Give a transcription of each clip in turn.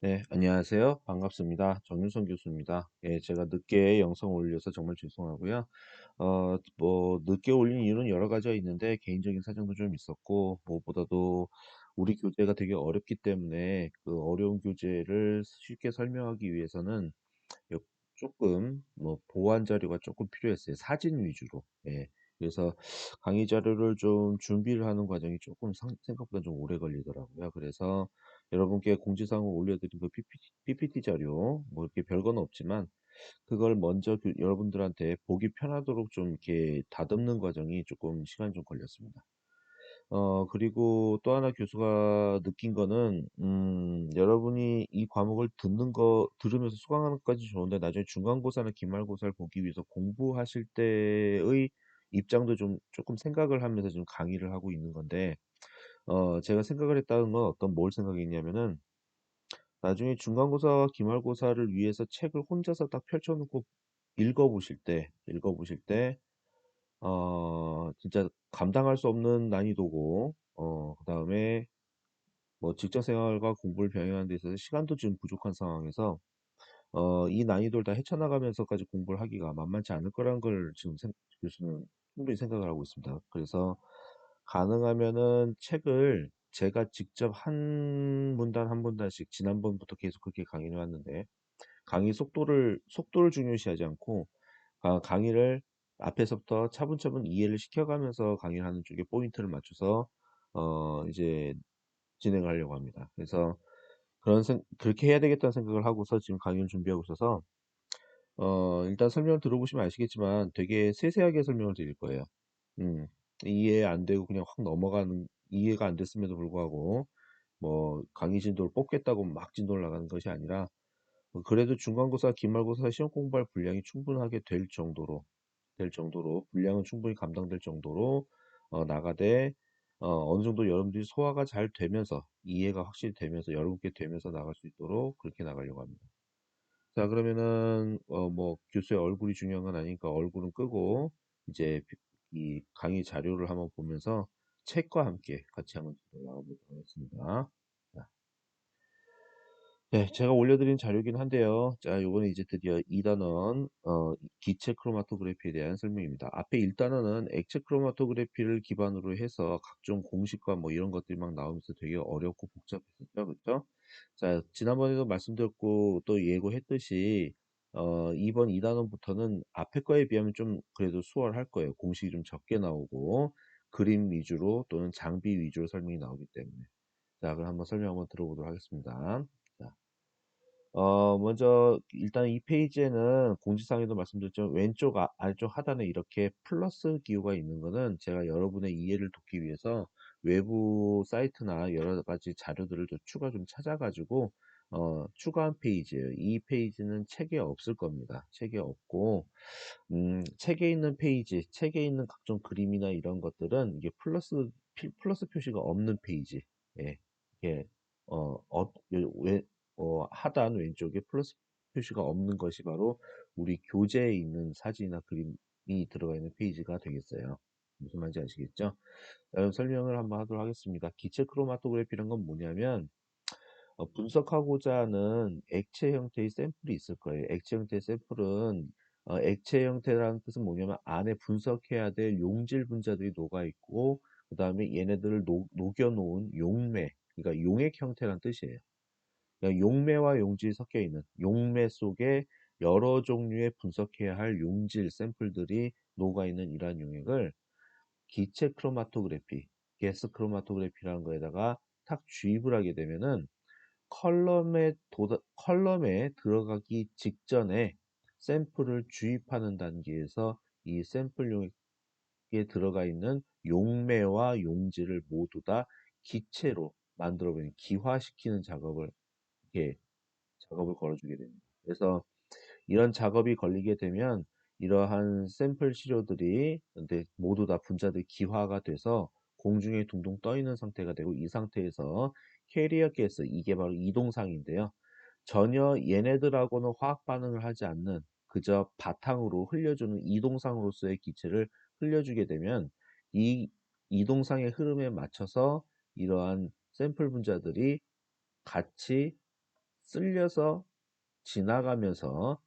네, 안녕하세요. 반갑습니다. 정윤성 교수입니다. 예, 제가 늦게 영상 올려서 정말 죄송하고요. 늦게 올린 이유는 여러 가지가 있는데, 개인적인 사정도 좀 있었고, 무엇보다도 우리 교재가 되게 어렵기 때문에 그 어려운 교재를 쉽게 설명하기 위해서는 요 조금 보완 자료가 조금 필요했어요. 사진 위주로. 예. 그래서 강의 자료를 좀 준비를 하는 과정이 조금 생각보다 좀 오래 걸리더라고요. 그래서 여러분께 공지사항을 올려드린 그 PPT 자료, 뭐 이렇게 별건 없지만 그걸 먼저 여러분들한테 보기 편하도록 좀 이렇게 다듬는 과정이 조금 시간이 좀 걸렸습니다. 그리고 또 하나 교수가 느낀 거는, 여러분이 이 과목을 들으면서 수강하는 것까지 좋은데, 나중에 중간고사나 기말고사를 보기 위해서 공부하실 때의 입장도 좀, 조금 생각을 하면서 좀 강의를 하고 있는 건데, 제가 생각을 했다는 건 뭘 생각했냐면은, 나중에 중간고사와 기말고사를 위해서 책을 혼자서 딱 펼쳐놓고 읽어보실 때, 진짜 감당할 수 없는 난이도고, 그 다음에 뭐 직장 생활과 공부를 병행하는 데 있어서 시간도 지금 부족한 상황에서, 이 난이도를 다 헤쳐나가면서까지 공부를 하기가 만만치 않을 거란 걸 지금 교수는 충분히 생각을 하고 있습니다. 그래서 가능하면은 책을 제가 직접 한 문단 한 문단씩 지난번부터 계속 그렇게 강의를 해왔는데, 강의 속도를 중요시하지 않고 강의를 앞에서부터 차분차분 이해를 시켜가면서 강의를 하는 쪽에 포인트를 맞춰서 이제 진행을 하려고 합니다. 그래서 그렇게 해야 되겠다는 생각을 하고서 지금 강의를 준비하고 있어서 일단 설명을 들어보시면 아시겠지만 되게 세세하게 설명을 드릴 거예요. 음, 이해 안 되고 그냥 확 넘어가는, 이해가 안 됐음에도 불구하고 뭐 강의 진도를 뽑겠다고 막 진도를 나가는 것이 아니라, 그래도 중간고사, 기말고사 시험 공부할 분량이 충분하게 될 정도로 분량은 충분히 감당될 정도로 나가되, 어느 정도 여러분들이 소화가 잘 되면서 이해가 확실히 되면서 여러분께 되면서 나갈 수 있도록 그렇게 나가려고 합니다. 자, 그러면은 뭐 교수의 얼굴이 중요한 건 아니니까 얼굴은 끄고 이제 이 강의 자료를 한번 보면서 책과 함께 같이 한번 나가보도록 하겠습니다. 자, 네, 제가 올려드린 자료긴 한데요. 자, 요거는 이제 드디어 2단원, 기체 크로마토그래피에 대한 설명입니다. 앞에 1단원은 액체 크로마토그래피를 기반으로 해서 각종 공식과 뭐 이런 것들이 막 나오면서 되게 어렵고 복잡했었죠. 그렇죠? 자, 지난번에도 말씀드렸고 또 예고했듯이, 이번 2단원부터는 앞에 거에 비하면 좀 그래도 수월할 거예요. 공식이 좀 적게 나오고, 그림 위주로 또는 장비 위주로 설명이 나오기 때문에. 자, 그럼 한번 설명 한번 들어보도록 하겠습니다. 자, 먼저 일단 이 페이지에는 공지사항에도 말씀드렸지만 왼쪽 아래쪽 하단에 이렇게 플러스 기호가 있는 거는 제가 여러분의 이해를 돕기 위해서 외부 사이트나 여러 가지 자료들을 좀 좀 찾아가지고 추가한 페이지예요. 이 페이지는 책에 없을 겁니다. 책에 없고, 책에 있는 페이지, 책에 있는 각종 그림이나 이런 것들은 이게 플러스 표시가 없는 페이지. 예. 이게, 하단 왼쪽에 플러스 표시가 없는 것이 바로 우리 교재에 있는 사진이나 그림이 들어가 있는 페이지가 되겠어요. 무슨 말인지 아시겠죠? 설명을 한번 하도록 하겠습니다. 기체 크로마토그래피란 건 뭐냐면, 분석하고자 하는 액체 형태의 샘플이 있을 거예요. 액체 형태의 샘플은, 액체 형태라는 뜻은 뭐냐면 안에 분석해야 될 용질 분자들이 녹아 있고, 그 다음에 얘네들을 녹여놓은 용매, 그러니까 용액 형태란 뜻이에요. 그러니까 용매와 용질이 섞여 있는 용매 속에 여러 종류의 분석해야 할 용질 샘플들이 녹아 있는 이러한 용액을 기체 크로마토그래피, 게스 크로마토그래피라는 거에다가 탁 주입을 하게 되면은 컬럼에 들어가기 직전에 샘플을 주입하는 단계에서 이 샘플 용액에 들어가 있는 용매와 용질을 모두 다 기체로 만들어버리는 기화시키는 이렇게 작업을 걸어주게 됩니다. 그래서 이런 작업이 걸리게 되면 이러한 샘플 시료들이 근데 모두 다 분자들이 기화가 돼서 공중에 둥둥 떠 있는 상태가 되고, 이 상태에서 캐리어 가스, 이게 바로 이동상인데요. 전혀 얘네들하고는 화학 반응을 하지 않는 그저 바탕으로 흘려주는 이동상으로서의 기체를 흘려주게 되면 이 이동상의 흐름에 맞춰서 이러한 샘플 분자들이 같이 쓸려서 지나가면서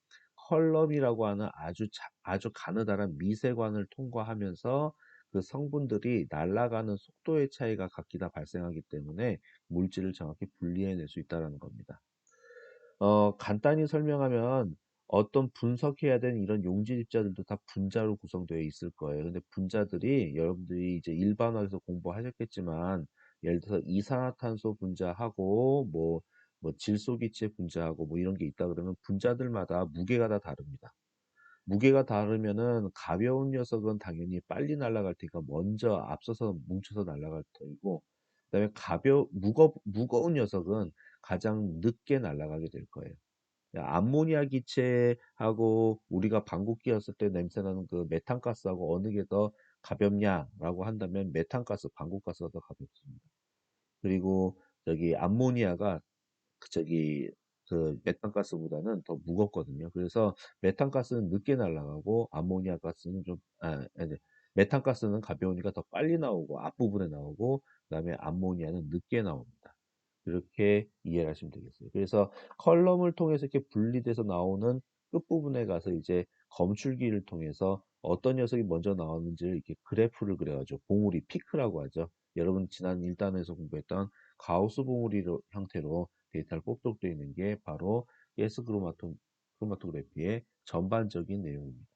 컬럼이라고 하는 아주 가느다란 미세관을 통과하면서 그 성분들이 날아가는 속도의 차이가 각기 다 발생하기 때문에 물질을 정확히 분리해낼 수 있다는 겁니다. 간단히 설명하면 어떤 분석해야 되는 이런 용질 입자들도 다 분자로 구성되어 있을 거예요. 근데 분자들이 여러분들이 이제 일반화에서 공부하셨겠지만 예를 들어서 이산화탄소 분자하고 뭐 질소기체 분자하고 뭐 이런 게 있다 그러면 분자들마다 무게가 다 다릅니다. 무게가 다르면은 가벼운 녀석은 당연히 빨리 날아갈 테니까 먼저 앞서서 뭉쳐서 날아갈 테고, 그다음에 무거운 녀석은 가장 늦게 날아가게 될 거예요. 암모니아 기체하고 우리가 방귀 뀌었을 때 냄새나는 그 메탄가스하고 어느 게 더 가볍냐라고 한다면 메탄가스, 방구가스가 더 가볍습니다. 그리고 저기 암모니아가 그 메탄가스보다는 더 무겁거든요. 그래서 메탄가스는 늦게 날아가고 암모니아 가스는 아니, 메탄가스는 가벼우니까 더 빨리 나오고 앞부분에 나오고 그다음에 암모니아는 늦게 나옵니다. 그렇게 이해를 하시면 되겠어요. 그래서 컬럼을 통해서 이렇게 분리돼서 나오는 끝부분에 가서 이제 검출기를 통해서 어떤 녀석이 먼저 나왔는지를 이렇게 그래프를 그려가지고 봉우리 피크라고 하죠. 여러분 지난 1단에서 공부했던 가우스 봉우리 형태로 데이터를 뽑도록 되어 있는 게 바로 크로마토그래피의 전반적인 내용입니다.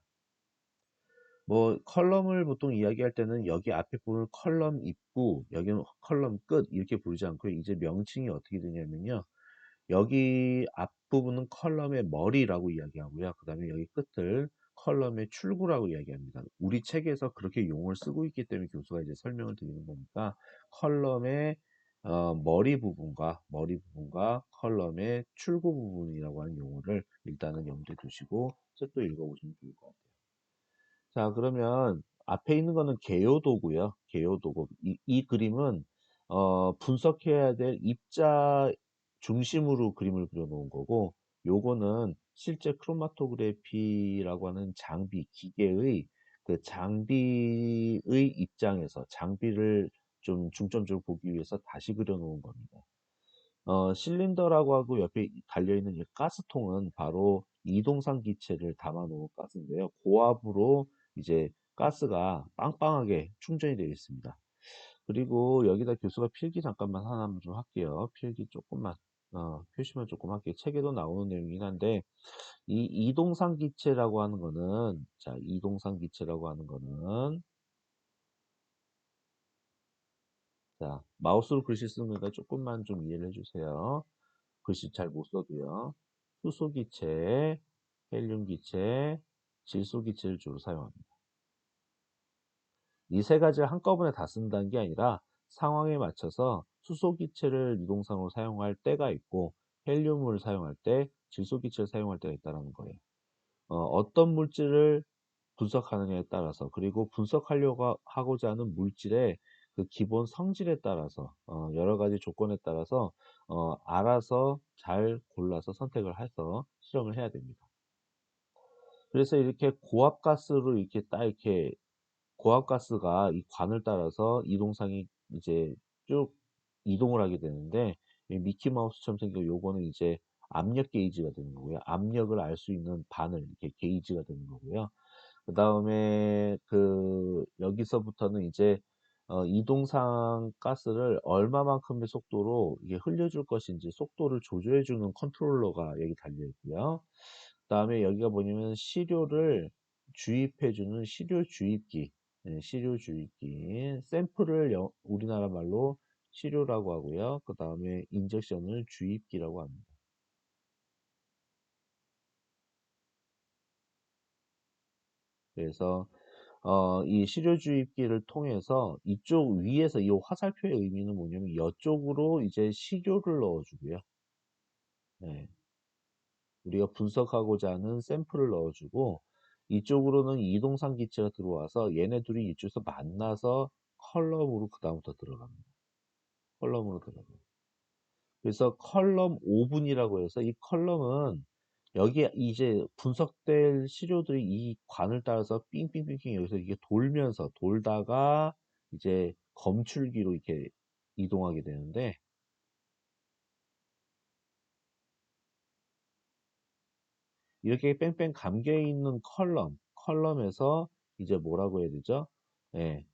뭐 컬럼을 보통 이야기할 때는 여기 앞에 부분을 컬럼 입구, 여기는 컬럼 끝 이렇게 부르지 않고요. 이제 명칭이 어떻게 되냐면요. 여기 앞부분은 컬럼의 머리라고 이야기하고요. 그 다음에 여기 끝을 컬럼의 출구라고 이야기합니다. 우리 책에서 그렇게 용어를 쓰고 있기 때문에 교수가 이제 설명을 드리는 거니까 컬럼의 머리 부분과 컬럼의 출구 부분이라고 하는 용어를 일단은 염두에 두시고 또 읽어보시면 좋을 것 같아요. 자, 그러면 앞에 있는 거는 개요도고요. 개요도고. 이 그림은 분석해야 될 입자 중심으로 그림을 그려놓은 거고, 요거는 실제 크로마토그래피라고 하는 기계의 그 장비의 입장에서 장비를 좀 중점적으로 보기 위해서 다시 그려놓은 겁니다. 실린더라고 하고 옆에 달려있는 이 가스통은 바로 이동상 기체를 담아놓은 가스인데요. 고압으로 이제 가스가 빵빵하게 충전이 되어 있습니다. 그리고 여기다 교수가 필기 잠깐만 하나만 좀 할게요. 필기 조금만, 표시만 조금 할게요. 책에도 나오는 내용이긴 한데, 이 이동상 기체라고 하는 거는, 자, 이동상 기체라고 하는 거는, 자, 마우스로 글씨 쓰는 거니까 조금만 좀 이해를 해주세요. 글씨 잘 못 써도요. 수소기체, 헬륨기체, 질소기체를 주로 사용합니다. 이 세 가지를 한꺼번에 다 쓴다는 게 아니라 상황에 맞춰서 수소기체를 이동상으로 사용할 때가 있고 헬륨을 사용할 때, 질소기체를 사용할 때가 있다는 거예요. 어떤 물질을 분석하느냐에 따라서 그리고 분석하려고 하고자 하는 물질의 그 기본 성질에 따라서 여러 가지 조건에 따라서 알아서 잘 골라서 선택을 해서 실험을 해야 됩니다. 그래서 이렇게 고압가스로 이렇게 딱 이렇게 고압가스가 이 관을 따라서 이동상이 이제 쭉 이동을 하게 되는데 이 미키마우스처럼 생긴 요거는 이제 압력 게이지가 되는 거고요. 압력을 알 수 있는 바늘 이렇게 게이지가 되는 거고요. 그 다음에 여기서부터는 이제 이동상 가스를 얼마만큼의 속도로 이게 흘려줄 것인지 속도를 조절해주는 컨트롤러가 여기 달려 있고요. 그 다음에 여기가 뭐냐면 시료를 주입해주는 시료 주입기, 시료 주입기, 샘플을 우리나라 말로 시료라고 하고요. 그 다음에 인젝션을 주입기라고 합니다. 그래서 이 시료주입기를 통해서 이쪽 위에서 이 화살표의 의미는 뭐냐면 이쪽으로 이제 시료를 넣어주고요. 네. 우리가 분석하고자 하는 샘플을 넣어주고 이쪽으로는 이동상 기체가 들어와서 얘네 둘이 이쪽에서 만나서 컬럼으로 그 다음부터 들어갑니다. 컬럼으로 들어가요. 그래서 컬럼 5분이라고 해서 이 컬럼은 여기 이제 분석될 시료들이 이 관을 따라서 삥삥삥삥 여기서 이게 돌다가 이제 검출기로 이렇게 이동하게 되는데 이렇게 뺑뺑 감겨 있는 컬럼에서 이제 뭐라고 해야 되죠? 예,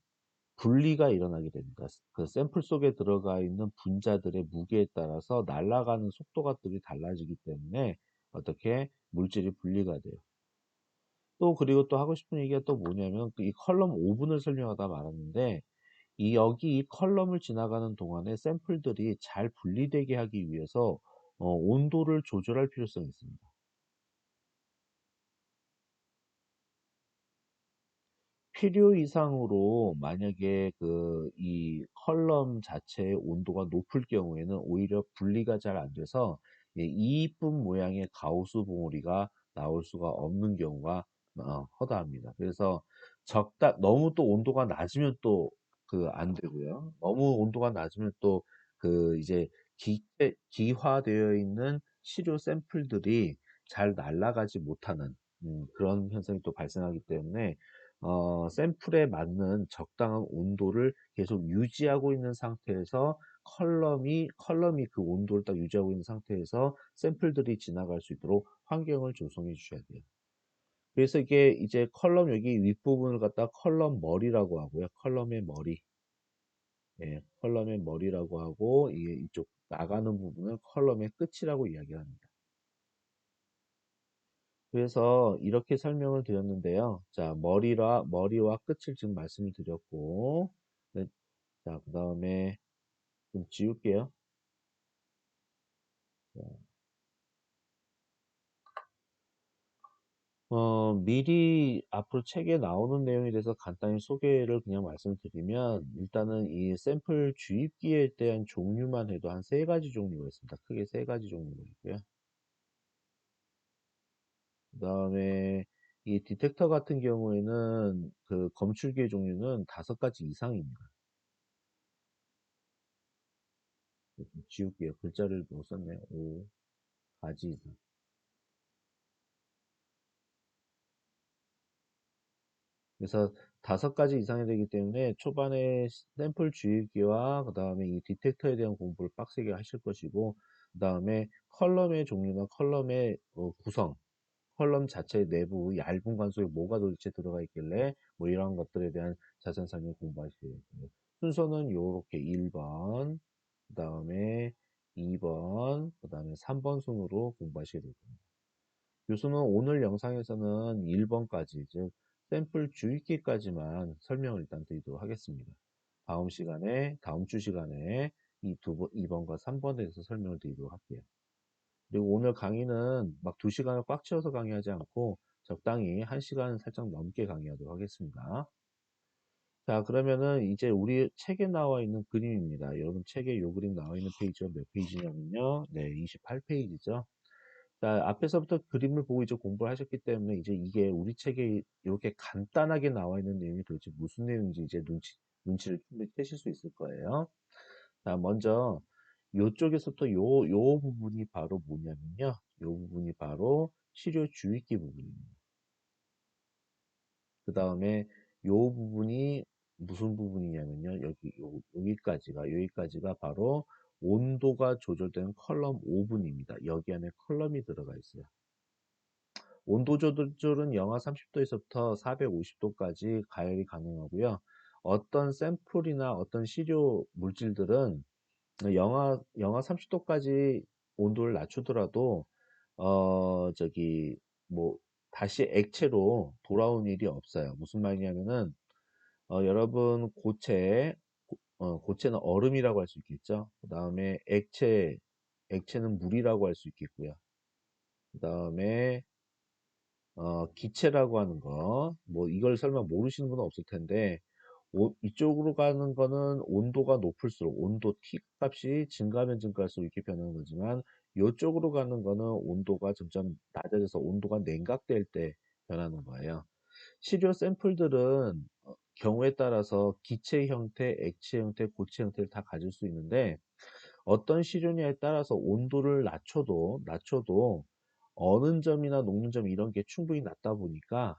분리가 일어나게 됩니다. 그 샘플 속에 들어가 있는 분자들의 무게에 따라서 날아가는 속도가들이 달라지기 때문에 어떻게 물질이 분리가 돼요. 또 그리고 또 하고 싶은 얘기가 또 뭐냐면 이 컬럼 오븐을 설명하다 말았는데 이 컬럼을 지나가는 동안에 샘플들이 잘 분리되게 하기 위해서 온도를 조절할 필요성이 있습니다. 필요 이상으로 만약에 이 컬럼 자체의 온도가 높을 경우에는 오히려 분리가 잘 안 돼서 이쁜 모양의 가우스 봉우리가 나올 수가 없는 경우가 허다합니다. 그래서 너무 또 온도가 낮으면 또 안 되고요. 너무 온도가 낮으면 또 이제 기화되어 있는 시료 샘플들이 잘 날아가지 못하는 그런 현상이 또 발생하기 때문에 샘플에 맞는 적당한 온도를 계속 유지하고 있는 상태에서 컬럼이 그 온도를 딱 유지하고 있는 상태에서 샘플들이 지나갈 수 있도록 환경을 조성해 주셔야 돼요. 그래서 이게 이제 컬럼 여기 윗부분을 갖다 컬럼 머리라고 하고요. 컬럼의 머리. 예, 컬럼의 머리라고 하고, 이게 이쪽 나가는 부분을 컬럼의 끝이라고 이야기합니다. 그래서 이렇게 설명을 드렸는데요. 자, 머리와 끝을 지금 말씀을 드렸고, 네, 자, 그 다음에 좀 지울게요. 자, 미리 앞으로 책에 나오는 내용에 대해서 간단히 소개를 그냥 말씀드리면, 일단은 이 샘플 주입기에 대한 종류만 해도 한 세 가지 종류가 있습니다. 크게 세 가지 종류가 있고요. 그 다음에 이 디텍터 같은 경우에는 그 검출기의 종류는 5가지 이상입니다. 지울게요. 글자를 못 썼네요. 5가지 이상. 그래서 5가지 이상이 되기 때문에 초반에 샘플 주입기와 그 다음에 이 디텍터에 대한 공부를 빡세게 하실 것이고, 그 다음에 컬럼의 종류나 컬럼의 구성, 컬럼 자체 내부 얇은 관속에 뭐가 도대체 들어가 있길래 뭐 이런 것들에 대한 자세한 설명 공부하시게 됩니다. 순서는 요렇게 1번, 그 다음에 2번, 그 다음에 3번 순으로 공부하시게 될 겁니다. 교수는 오늘 영상에서는 1번까지, 즉 샘플 주입기까지만 설명을 일단 드리도록 하겠습니다. 다음 주 시간에 2번과 3번에 대해서 설명을 드리도록 할게요. 그리고 오늘 강의는 막 2시간을 꽉 채워서 강의하지 않고 적당히 1시간 살짝 넘게 강의하도록 하겠습니다. 자, 그러면은 이제 우리 책에 나와 있는 그림입니다. 여러분 책에 요 그림 나와 있는 페이지가 몇 페이지냐면요. 네, 28페이지죠. 자, 앞에서부터 그림을 보고 이제 공부를 하셨기 때문에 이제 이게 우리 책에 이렇게 간단하게 나와 있는 내용이 도대체 무슨 내용인지 이제 눈치를 충분히 채실 수 있을 거예요. 자, 먼저 요쪽에서부터 요 부분이 바로 뭐냐면요. 요 부분이 바로 치료 주입기 부분입니다. 그 다음에 요 부분이 무슨 부분이냐면요. 여기까지가 바로 온도가 조절된 컬럼 오븐입니다. 여기 안에 컬럼이 들어가 있어요. 온도 조절은 영하 30도에서부터 450도까지 가열이 가능하고요. 어떤 샘플이나 어떤 시료 물질들은 영하 30도까지 온도를 낮추더라도 저기 뭐 다시 액체로 돌아온 일이 없어요. 무슨 말이냐면은 여러분 고체는 얼음이라고 할 수 있겠죠. 그 다음에 액체는 물이라고 할 수 있겠고요. 그 다음에 기체라고 하는 거, 뭐 이걸 설마 모르시는 분은 없을 텐데, 이쪽으로 가는 거는 온도가 높을수록 온도 T 값이 증가하면 증가할수록 이렇게 변하는 거지만, 이쪽으로 가는 거는 온도가 점점 낮아져서 온도가 냉각될 때 변하는 거예요. 시료 샘플들은 경우에 따라서 기체 형태, 액체 형태, 고체 형태를 다 가질 수 있는데, 어떤 시료냐에 따라서 온도를 낮춰도 어는 점이나 녹는 점 이런 게 충분히 낮다 보니까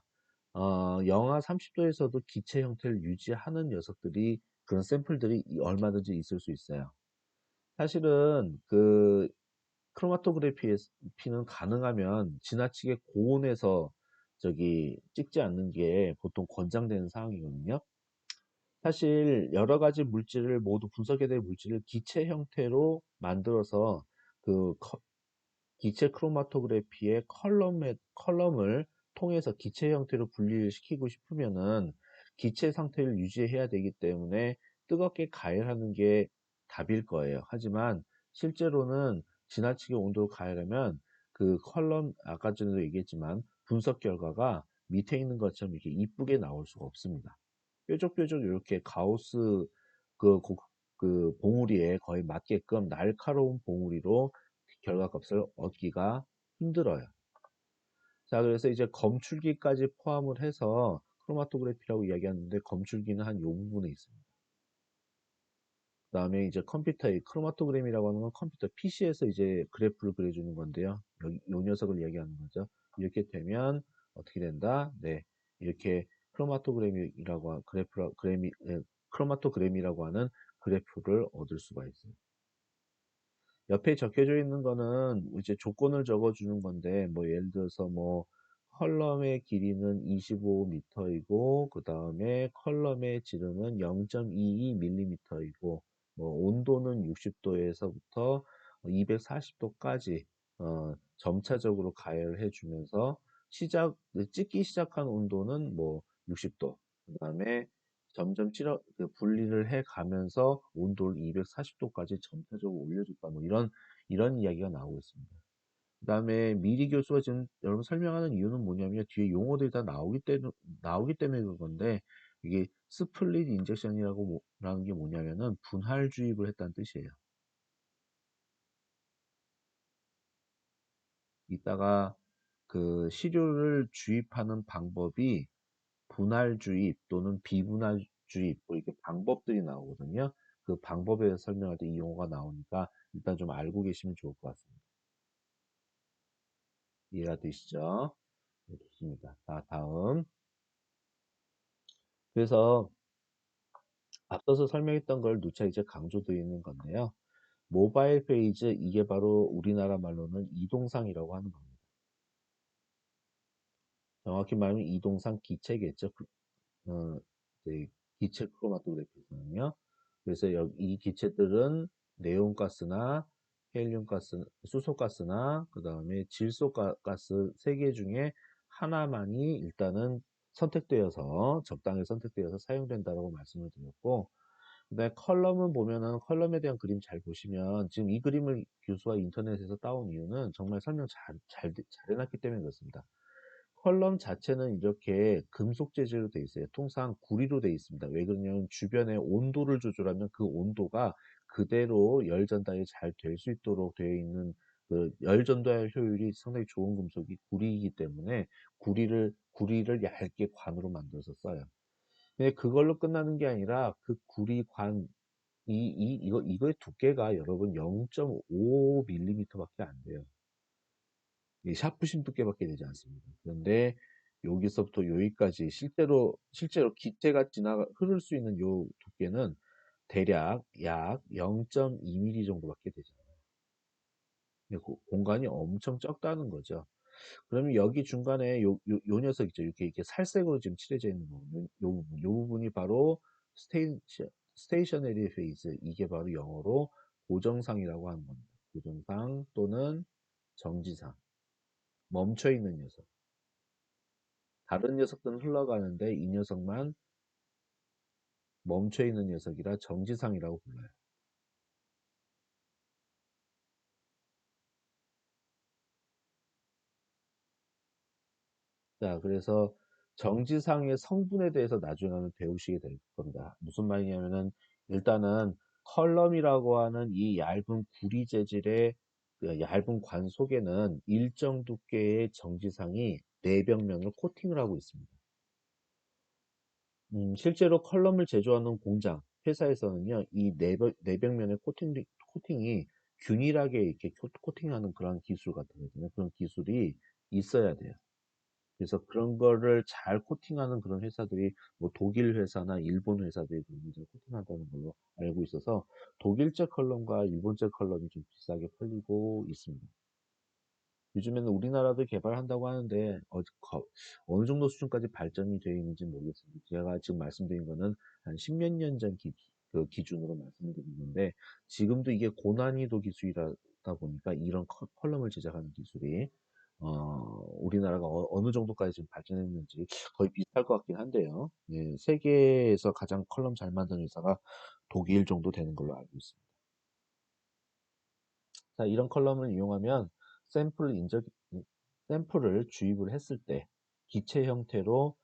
영하 30도에서도 기체 형태를 유지하는 녀석들이 그런 샘플들이 얼마든지 있을 수 있어요. 사실은 크로마토그래피는 가능하면 지나치게 고온에서 찍지 않는 게 보통 권장되는 상황이거든요. 사실 여러 가지 물질을 모두 분석해야 될 물질을 기체 형태로 만들어서 그 기체 크로마토그래피의 컬럼을 통해서 기체 형태로 분리를 시키고 싶으면은 기체 상태를 유지해야 되기 때문에 뜨겁게 가열하는 게 답일 거예요. 하지만 실제로는 지나치게 온도를 가열하면 그 컬럼, 아까 전에도 얘기했지만 분석 결과가 밑에 있는 것처럼 이렇게 이쁘게 나올 수가 없습니다. 뾰족뾰족 이렇게 가우스 그, 고- 그 봉우리에 거의 맞게끔 날카로운 봉우리로 결과값을 얻기가 힘들어요. 자, 그래서 이제 검출기까지 포함을 해서 크로마토그래피라고 이야기하는데 검출기는 한 요 부분에 있습니다. 그 다음에 이제 컴퓨터의 크로마토그램이라고 하는 건 컴퓨터 PC에서 이제 그래프를 그려주는 건데요. 여기 요 녀석을 이야기하는 거죠. 이렇게 되면 어떻게 된다? 네, 이렇게 크로마토그램이라고 하는 그래프를 얻을 수가 있어요. 옆에 적혀져 있는 거는 이제 조건을 적어주는 건데, 뭐, 예를 들어서 뭐, 컬럼의 길이는 25m이고, 그 다음에 컬럼의 지름은 0.22mm이고, 뭐, 온도는 60도에서부터 240도까지, 점차적으로 가열해 주면서, 찍기 시작한 온도는 뭐, 60도, 그 다음에 점점 분리를 해 가면서 온도를 240도까지 점차적으로 올려줬다. 뭐 이런 이야기가 나오고 있습니다. 그 다음에 미리 교수가 지금 여러분 설명하는 이유는 뭐냐면 뒤에 용어들이 다 나오기 때문에 그건데 이게 스플릿 인젝션이라고 라는 게 뭐냐면은 분할 주입을 했다는 뜻이에요. 이따가 그 시료를 주입하는 방법이 분할 주입 또는 비분할 주입 뭐 이렇게 방법들이 나오거든요. 그 방법에 대해서 설명할 때 이 용어가 나오니까 일단 좀 알고 계시면 좋을 것 같습니다. 이해가 되시죠? 네, 좋습니다. 자, 다음. 그래서 앞서서 설명했던 걸 누차 이제 강조드리는 건데요. 모바일 페이지 이게 바로 우리나라 말로는 이동상이라고 하는 겁니다. 정확히 말하면 이동상 기체겠죠. 어, 이제 기체 크로마토그래피는요. 그래서 여기 이 기체들은 네온가스나 헬륨가스, 수소가스나 그 다음에 질소가스 세 개 중에 하나만이 일단은 선택되어서 적당히 선택되어서 사용된다라고 말씀을 드렸고, 그다음에 컬럼은 보면은 컬럼에 대한 그림 잘 보시면 지금 이 그림을 교수가 인터넷에서 따온 이유는 정말 설명 잘 해놨기 때문에 그렇습니다. 컬럼 자체는 이렇게 금속 재질로 되어 있어요. 통상 구리로 되어 있습니다. 왜 그러냐면 주변의 온도를 조절하면 그 온도가 그대로 열 전달이 잘 될 수 있도록 되어 있는 그 열 전달 효율이 상당히 좋은 금속이 구리이기 때문에 구리를 얇게 관으로 만들어서 써요. 근데 그걸로 끝나는 게 아니라 그 구리관 이거의 두께가 여러분 0.5mm밖에 안 돼요. 이 샤프심 두께밖에 되지 않습니다. 그런데 여기서부터 여기까지 실제로 기체가 흐를 수 있는 요 두께는 대략 약 0.2mm 정도밖에 되죠. 공간이 엄청 적다는 거죠. 그러면 여기 중간에 요 녀석 있죠. 이렇게 살색으로 지금 칠해져 있는 부분, 요 부분이 바로 스테이셔너리 페이스. 이게 바로 영어로 고정상이라고 하는 겁니다. 고정상 또는 정지상. 멈춰 있는 녀석. 다른 녀석들은 흘러가는데 이 녀석만 멈춰 있는 녀석이라 정지상이라고 불러요. 자, 그래서 정지상의 성분에 대해서 나중에 한번 배우시게 될 겁니다. 무슨 말이냐면은 일단은 컬럼이라고 하는 이 얇은 구리 재질의 그 얇은 관 속에는 일정 두께의 정지상이 내벽면을 코팅을 하고 있습니다. 실제로 컬럼을 제조하는 공장, 회사에서는요, 이 내벽면의 코팅이 균일하게 이렇게 코팅하는 그런 기술 같거든요. 그런 기술이 있어야 돼요. 그래서 그런 거를 잘 코팅하는 그런 회사들이 뭐 독일 회사나 일본 회사들이 그런 걸 코팅한다는 걸로 알고 있어서 독일제 컬럼과 일본제 컬럼이 좀 비싸게 팔리고 있습니다. 요즘에는 우리나라도 개발한다고 하는데 어느 정도 수준까지 발전이 되어 있는지 모르겠습니다. 제가 지금 말씀드린 거는 한 십몇 년 전 그 기준으로 말씀을 드린 건데 지금도 이게 고난이도 기술이다 보니까 이런 컬럼을 제작하는 기술이 우리나라가 어느 정도까지 지금 발전했는지 거의 비슷할 것 같긴 한데요. 예, 세계에서 가장 컬럼 잘 만드는 회사가 독일 정도 되는 걸로 알고 있습니다. 자, 이런 컬럼을 이용하면 샘플을 인적, 샘플을 주입을 했을 때 기체 형태로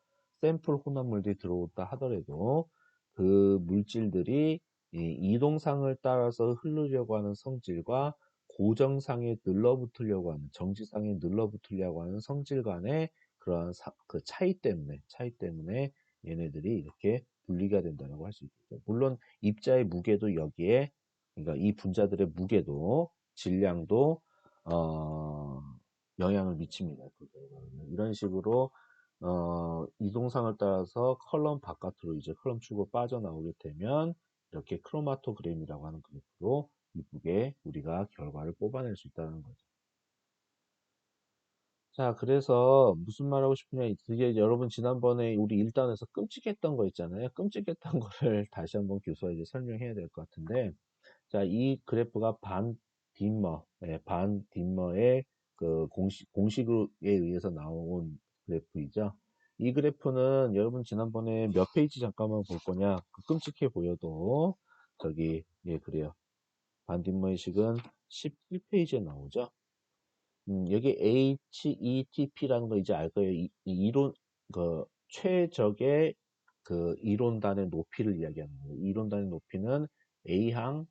샘플 혼합물들이 들어온다 하더라도 그 물질들이 이 이동상을 따라서 흐르려고 하는 성질과 고정상에 늘러붙으려고 하는 정지상에 늘러붙으려고 하는 성질 간의 그러한 그 차이 때문에 얘네들이 이렇게 분리가 된다고 할 수 있겠죠. 물론 입자의 무게도 여기에 그러니까 이 분자들의 무게도 질량도 영향을 미칩니다. 그 결과는. 이런 식으로 이동상을 따라서 컬럼 바깥으로 이제 컬럼 축으로 빠져나오게 되면 이렇게 크로마토그램이라고 하는 그래프로 이쁘게 우리가 결과를 뽑아낼 수 있다는 거죠. 자, 그래서 무슨 말하고 싶으냐. 이게 여러분 지난번에 우리 1단에서 끔찍했던 거 있잖아요. 끔찍했던 거를 다시 한번 교수에게 설명해야 될 것 같은데 자, 이 그래프가 반 딤머의 그 공식에 의해서 나온 그래프이죠. 이 그래프는 여러분 지난번에 몇 페이지 잠깐만 볼 거냐? 그 끔찍해 보여도 저기 예 그래요. 반 딤머의 식은 17페이지에 나오죠. 여기 HETP라는 거 이제 알 거예요. 이 이론 그 최적의 그 이론단의 높이를 이야기하는 거예요. 이론단의 높이는 A항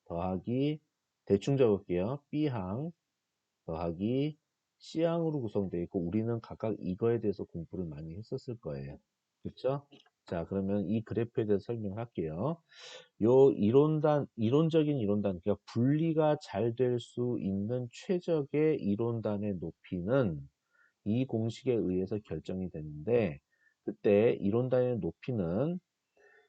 더하기 대충 적을게요. B항 더하기 C항으로 구성되어 있고 우리는 각각 이거에 대해서 공부를 많이 했었을 거예요. 그렇죠? 자, 그러면 이 그래프에 대해서 설명할게요. 요 이론적인 이론단, 그러니까 분리가 잘 될 수 있는 최적의 이론단의 높이는 이 공식에 의해서 결정이 되는데 그때 이론단의 높이는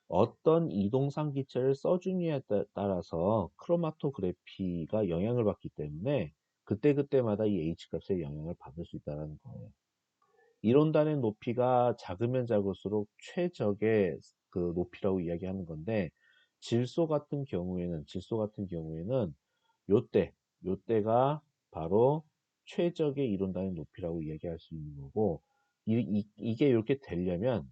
어떤 이동상 기체를 써주느냐에 따라서 크로마토그래피가 영향을 받기 때문에 그때그때마다 이 H값의 영향을 받을 수 있다는 거예요. 이론단의 높이가 작으면 작을수록 최적의 그 높이라고 이야기하는 건데 질소 같은 경우에는 요때가 바로 최적의 이론단의 높이라고 이야기할 수 있는 거고 이게 이렇게 되려면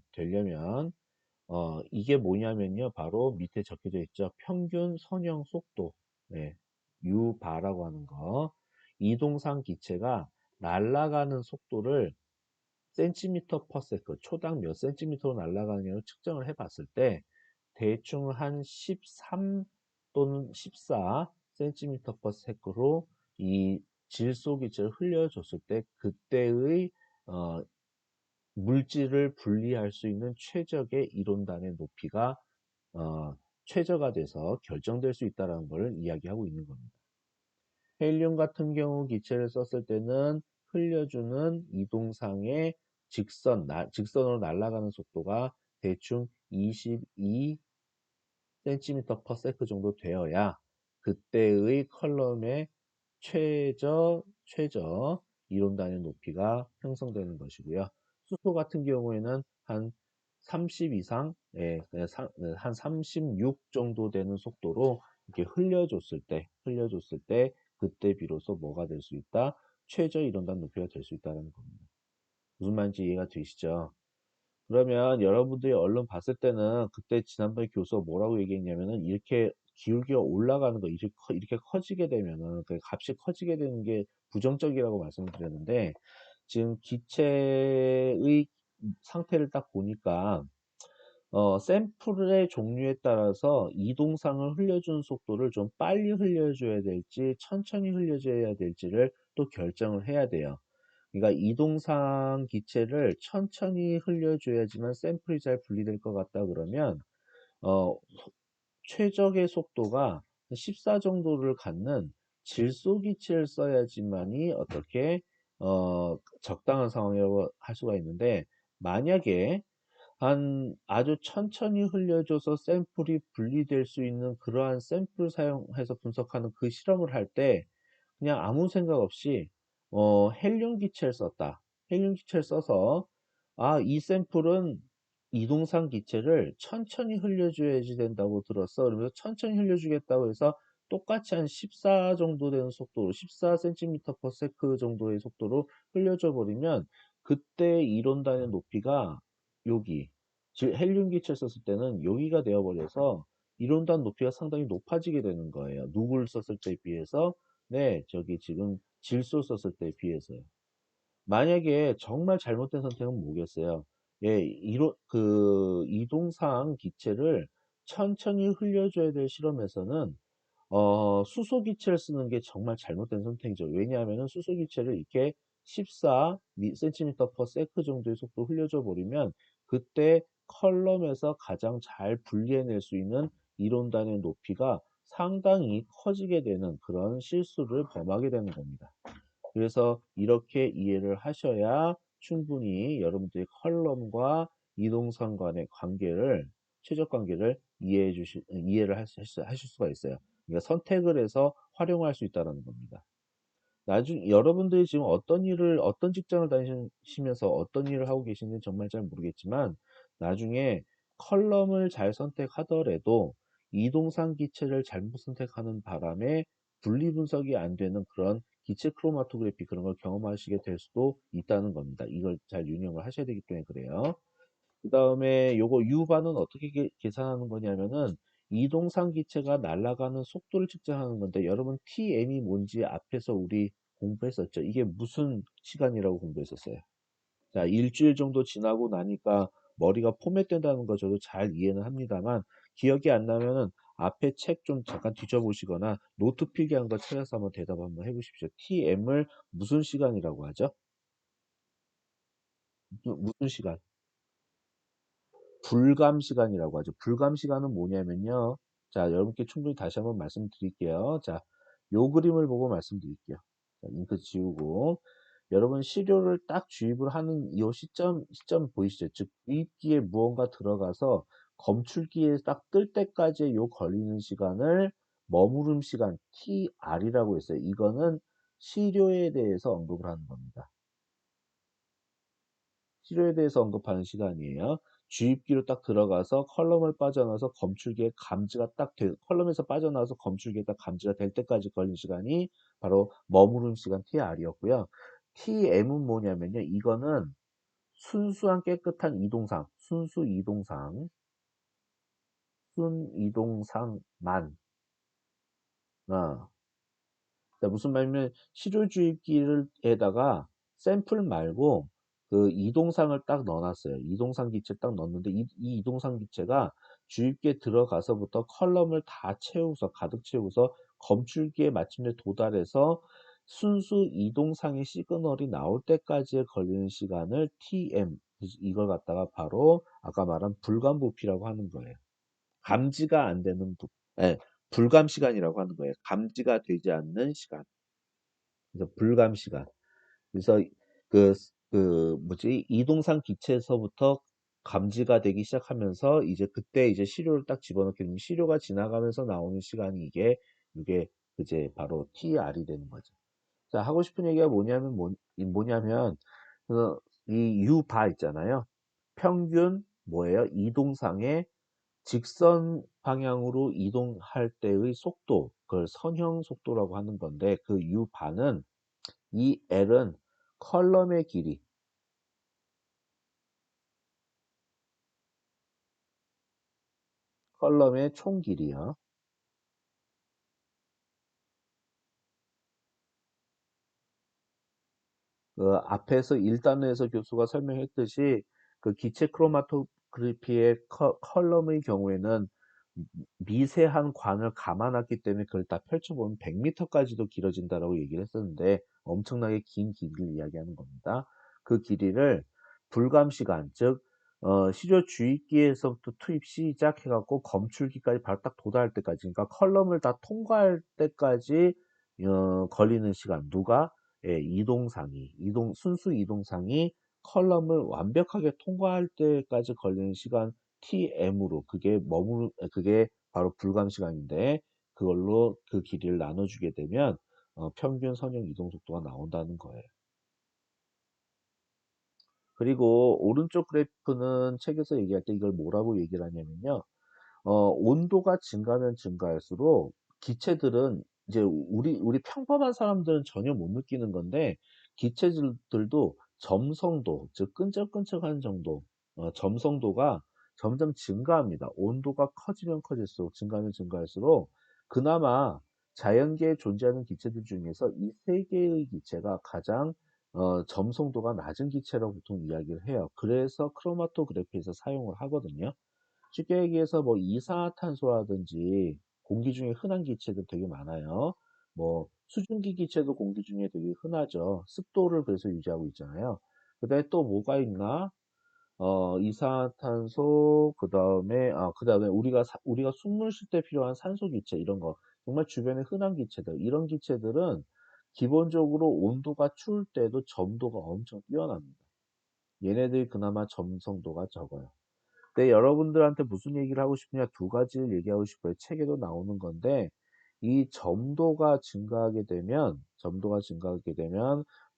이게 뭐냐면요. 바로 밑에 적혀져 있죠. 평균 선형 속도. 네. U바라고 하는 거. 이동상 기체가 날아가는 속도를 센티미터 퍼 세컨, 초당 몇 센티미터로 날아가느냐로 측정을 해 봤을 때 대충 한 13 또는 14 센티미터 퍼 세컨으로 이 질소 기체를 흘려줬을 때 그때의 어, 물질을 분리할 수 있는 최적의 이론단의 높이가 어, 최저가 돼서 결정될 수 있다는 걸 이야기하고 있는 겁니다. 헬륨 같은 경우 기체를 썼을 때는 흘려주는 이동상의 직선으로 날아가는 속도가 대충 22 cm per sec 정도 되어야 그때의 컬럼의 최저 이론단의 높이가 형성되는 것이고요. 수소 같은 경우에는 한 30 이상, 예, 한 36 정도 되는 속도로 이렇게 흘려줬을 때, 그때 비로소 뭐가 될 수 있다? 최저 이론단 높이가 될 수 있다는 겁니다. 무슨 말인지 이해가 되시죠? 그러면 여러분들이 얼른 봤을 때는 그때 지난번에 교수가 뭐라고 얘기했냐면은 이렇게 기울기가 올라가는 거 이렇게 커지게 되면은 그 값이 커지게 되는 게 부정적이라고 말씀을 드렸는데 지금 기체의 상태를 딱 보니까 샘플의 종류에 따라서 이동상을 흘려주는 속도를 좀 빨리 흘려줘야 될지 천천히 흘려줘야 될지를 또 결정을 해야 돼요. 그러니까 이동상 기체를 천천히 흘려줘야지만 샘플이 잘 분리될 것 같다 그러면 어, 최적의 속도가 14 정도를 갖는 질소 기체를 써야지만이 어떻게 적당한 상황이라고 할 수가 있는데, 만약에 아주 천천히 흘려줘서 샘플이 분리될 수 있는 그러한 샘플 사용해서 분석하는 그 실험을 할 때 그냥 아무 생각 없이 헬륨 기체를 썼다. 헬륨 기체를 써서 이 샘플은 이동상 기체를 천천히 흘려줘야지 된다고 들었어. 그러면서 천천히 흘려주겠다고 해서 똑같이 한 14 정도 되는 속도로 14cm per sec 정도의 속도로 흘려줘 버리면 그때 이론단의 높이가 여기 즉 헬륨 기체를 썼을 때는 여기가 되어버려서 이론단 높이가 상당히 높아지게 되는 거예요. 누구를 썼을 때에 비해서 네, 저기 지금 질소 썼을 때에 비해서요. 만약에 정말 잘못된 선택은 뭐겠어요? 예, 이동상 기체를 천천히 흘려줘야 될 실험에서는 수소 기체를 쓰는 게 정말 잘못된 선택이죠. 왜냐하면 수소 기체를 이렇게 14cm per sec 정도의 속도로 흘려줘 버리면 그때 컬럼에서 가장 잘 분리해낼 수 있는 이론단의 높이가 상당히 커지게 되는 그런 실수를 범하게 되는 겁니다. 그래서 이렇게 이해를 하셔야 충분히 여러분들이 컬럼과 이동선 간의 관계를, 최적 관계를 이해를 하실 수가 있어요. 그러니까 선택을 해서 활용할 수 있다는 겁니다. 여러분들이 지금 어떤 직장을 다니시면서 어떤 일을 하고 계신지는 정말 잘 모르겠지만, 나중에 컬럼을 잘 선택하더라도 이동상 기체를 잘못 선택하는 바람에 분리 분석이 안 되는 그런 기체 크로마토그래피 그런 걸 경험하시게 될 수도 있다는 겁니다. 이걸 잘 유념을 하셔야 되기 때문에 그래요. 그 다음에 요거 U바는 어떻게 계산하는 거냐면은 이동상 기체가 날아가는 속도를 측정하는 건데, 여러분 TM이 뭔지 앞에서 우리 공부했었죠. 이게 무슨 시간이라고 공부했었어요. 자, 일주일 정도 지나고 나니까 머리가 포맷된다는 거 저도 잘 이해는 합니다만, 기억이 안 나면은 앞에 책 좀 잠깐 뒤져보시거나 노트 필기한 거 찾아서 한번 대답 한번 해보십시오. TM을 무슨 시간이라고 하죠? 무슨 시간? 불감 시간이라고 하죠. 불감 시간은 뭐냐면요. 자, 여러분께 충분히 다시 한번 말씀드릴게요. 자, 요 그림을 보고 말씀드릴게요. 자, 잉크 지우고. 여러분 시료를 딱 주입을 하는 이 시점 보이시죠? 즉, 주입기에 무언가 들어가서 검출기에 딱 뜰 때까지 요 걸리는 시간을 머무름 시간 TR이라고 했어요. 이거는 시료에 대해서 언급을 하는 겁니다. 치료에 대해서 언급하는 시간이에요. 주입기로 딱 들어가서 컬럼을 빠져나와서 검출기에 감지가 컬럼에서 빠져나와서 검출기에 딱 감지가 될 때까지 걸린 시간이 바로 머무름 시간 TR이었고요. TM은 뭐냐면요. 이거는 순수한 깨끗한 이동상, 순 이동상만, 어, 자, 무슨 말이냐면 시료주입기에다가 샘플 말고 그 이동상을 딱 넣어놨어요. 이동상 기체 딱 넣었는데 이 이동상 기체가 주입기에 들어가서부터 컬럼을 다 채우서 가득 채우서 검출기에 마침내 도달해서 순수 이동상의 시그널이 나올 때까지에 걸리는 시간을 TM, 이걸 갖다가 바로 아까 말한 불감 부피라고 하는 거예요. 감지가 안 되는 불감 시간이라고 하는 거예요. 감지가 되지 않는 시간. 그래서 불감 시간. 그래서 그, 뭐지, 이동상 기체에서부터 감지가 되기 시작하면서 이제 그때 이제 시료를 딱 집어넣게 되면 시료가 지나가면서 나오는 시간이 이게 이제 바로 TR이 되는 거죠. 자, 하고 싶은 얘기가 뭐냐면, 이 U바 있잖아요. 평균 뭐예요? 이동상의 직선 방향으로 이동할 때의 속도, 그걸 선형 속도라고 하는 건데, 그 U바는 이 L은 컬럼의 길이, 컬럼의 총 길이요. 그 앞에서 1단에서 교수가 설명했듯이 그 기체 크로마토그래피의 컬럼의 경우에는 미세한 관을 감아놨기 때문에 그걸 다 펼쳐보면 100m까지도 길어진다라고 얘기를 했었는데 엄청나게 긴 길이를 이야기하는 겁니다. 그 길이를 불감 시간, 즉 시료 주입기에서부터 투입 시작해갖고 검출기까지 바로 딱 도달할 때까지, 그러니까 컬럼을 다 통과할 때까지 걸리는 시간, 누가? 예, 순수 이동상이 컬럼을 완벽하게 통과할 때까지 걸리는 시간 TM으로 그게 바로 불감 시간인데 그걸로 그 길이를 나눠주게 되면 평균 선형 이동 속도가 나온다는 거예요. 그리고 오른쪽 그래프는 책에서 얘기할 때 이걸 뭐라고 얘기를 하냐면요. 온도가 증가하면 증가할수록 기체들은 이제 우리 평범한 사람들은 전혀 못 느끼는 건데 기체들도 점성도, 즉 끈적끈적한 정도, 점성도가 점점 증가합니다. 온도가 커지면 커질수록 증가하면 증가할수록 그나마 자연계에 존재하는 기체들 중에서 이 세 개의 기체가 가장 점성도가 낮은 기체라고 보통 이야기를 해요. 그래서 크로마토그래피에서 사용을 하거든요. 쉽게 얘기해서 뭐 이산화탄소라든지 공기 중에 흔한 기체도 되게 많아요. 뭐 수증기 기체도 공기 중에 되게 흔하죠. 습도를 그래서 유지하고 있잖아요. 그다음에 또 뭐가 있나? 이산화탄소 그다음에 우리가 숨을 쉴 때 필요한 산소 기체 이런 거 정말 주변에 흔한 기체들 이런 기체들은 기본적으로 온도가 추울 때도 점도가 엄청 뛰어납니다. 얘네들이 그나마 점성도가 적어요. 네, 여러분들한테 무슨 얘기를 하고 싶으냐 두 가지를 얘기하고 싶어요. 책에도 나오는 건데 이 점도가 증가하게 되면